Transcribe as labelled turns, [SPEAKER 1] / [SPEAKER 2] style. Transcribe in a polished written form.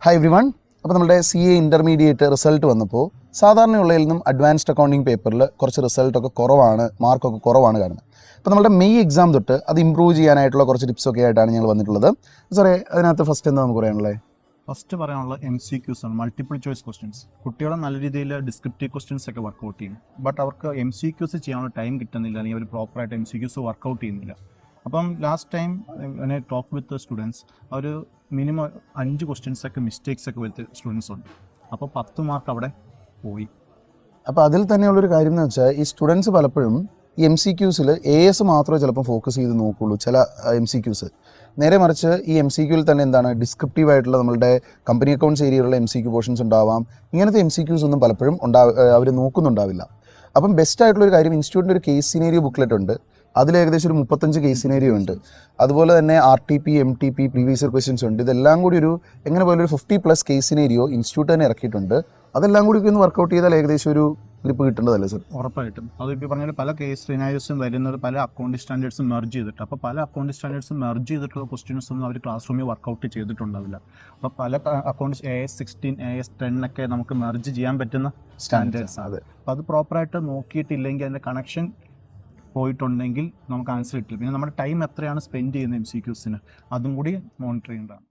[SPEAKER 1] Hi every one. അപ്പോൾ നമ്മുടെ CA intermediate result വന്നപ്പോൾ സാധാരണയുള്ളതിൽ നിന്നും അഡ്വാൻസ്ഡ് അക്കൗണ്ടിങ് പേപ്പറിൽ കുറച്ച് റിസൾട്ടൊക്കെ കുറവാണ്, മാർക്കൊക്കെ കുറവാണ് കാണുന്നത്. അപ്പോൾ നമ്മുടെ മെയ് എക്സാം തൊട്ട് അത് ഇമ്പ്രൂവ് ചെയ്യാനായിട്ടുള്ള കുറച്ച് ടിപ്സൊക്കെ ആയിട്ടാണ് ഞങ്ങൾ വന്നിട്ടുള്ളത്. സാറേ, അതിനകത്ത് ഫസ്റ്റ് എന്താ നമുക്ക് പറയാനുള്ളത്?
[SPEAKER 2] ഫസ്റ്റ് പറയാനുള്ള MCQs ആണ്, മൾട്ടിപ്പിൾ ചോയ്സ് ക്വസ്റ്റ്യൻസ്. കുട്ടികളെ നല്ല രീതിയിൽ ഡിസ്ക്രിപ്റ്റീവ് ക്വസ്റ്റ്യൻസ് ഒക്കെ വർക്കൗട്ട് ചെയ്യും. ബട്ട് അവർക്ക് MCQs ചെയ്യാനുള്ള ടൈം കിട്ടുന്നില്ല, അല്ലെങ്കിൽ അവർ പ്രോപ്പറായിട്ട് MCQs വർക്കൗട്ട് ചെയ്യുന്നില്ല. അപ്പം last time talk with students, അവർ മിനിമം 5 ക്വസ്റ്റ്യൻസ് ഒക്കെ മിസ്റ്റേക്സ് ഒക്കെ വരുത്തിയ സ്റ്റുഡൻസ് ഉണ്ട്. അപ്പോൾ 10 മാർക്ക് അവിടെ പോയി.
[SPEAKER 1] അപ്പോൾ അതിൽ തന്നെയുള്ളൊരു കാര്യം എന്ന് വെച്ചാൽ, ഈ സ്റ്റുഡൻസ് പലപ്പോഴും ഈ MCQസിൽ AS മാത്രമേ ചിലപ്പോൾ ഫോക്കസ് ചെയ്ത് നോക്കുകയുള്ളൂ ചില MCQs. നേരെ മറിച്ച് ഈ MCQയിൽ തന്നെ എന്താണ് ഡിസ്ക്രിപ്റ്റീവ് ആയിട്ടുള്ള നമ്മളുടെ കമ്പനി അക്കൗണ്ട്സ് ഏരിയയിലുള്ള MCQ പോർഷൻസ് ഉണ്ടാവാം. ഇങ്ങനത്തെ MCQs ഒന്നും പലപ്പോഴും അവർ നോക്കുന്നുണ്ടാവില്ല. അപ്പം ബെസ്റ്റ് ആയിട്ടുള്ളൊരു കാര്യം, ഇൻസ്റ്റിറ്റ്യൂട്ടിൻ്റെ ഒരു കേസ് സിനേരിയോ ബുക്ക്ലെറ്റ് ഉണ്ട്. അതിൽ ഏകദേശം ഒരു 35 കേസ് സിനേരിയോ ഉണ്ട്. അതുപോലെ തന്നെ RTP, MTP, previous year questions ഉണ്ട്. ഇതെല്ലാം കൂടി എങ്ങനെ പോലും ഒരു 50+ കേസ് സിനേരിയോ ഇൻസ്റ്റിറ്റ്യൂട്ട് തന്നെ ഇറക്കിയിട്ടുണ്ട്. അതെല്ലാം കൂടി ഒന്ന് വർക്കൗട്ട് ചെയ്താൽ ഏകദേശം ഒരു ഗ്രിപ്പ് കിട്ടേണ്ടതല്ലേ സർ?
[SPEAKER 2] ഉറപ്പായിട്ടും. അതിപ്പോൾ പറഞ്ഞാൽ പല കേസ് സിനാരിയോസും വരുന്നത് പല അക്കൗണ്ട് സ്റ്റാൻഡേർഡ്സും മെർജ് ചെയ്തിട്ട്, അപ്പോൾ പല അക്കൗണ്ട് സ്റ്റാൻഡേർഡ്സും മെർജ് ചെയ്തിട്ടുള്ള ക്വസ്റ്റ്യൻസ് ഒന്നും അവർ ക്ലാസ് റൂമിൽ വർക്കൗട്ട് ചെയ്തിട്ടുണ്ടാവില്ല. അപ്പോൾ പല അക്കൗണ്ട് AS16, AS10 ഒക്കെ നമുക്ക് മെർജ് ചെയ്യാൻ പറ്റുന്ന സ്റ്റാൻഡേർഡ്സ് ആണ്. അപ്പോൾ അത് പ്രോപ്പറായിട്ട് നോക്കിയിട്ടില്ലെങ്കിൽ, അതിൻ്റെ കണക്ഷൻ പോയിട്ടുണ്ടെങ്കിൽ നമുക്ക് ആൻസർ കിട്ടില്ല. പിന്നെ നമ്മുടെ ടൈം എത്രയാണ് സ്പെൻഡ് ചെയ്യുന്നത് MCQസിന്, അതും കൂടി മോണിറ്റർ ചെയ്യേണ്ടതാണ്.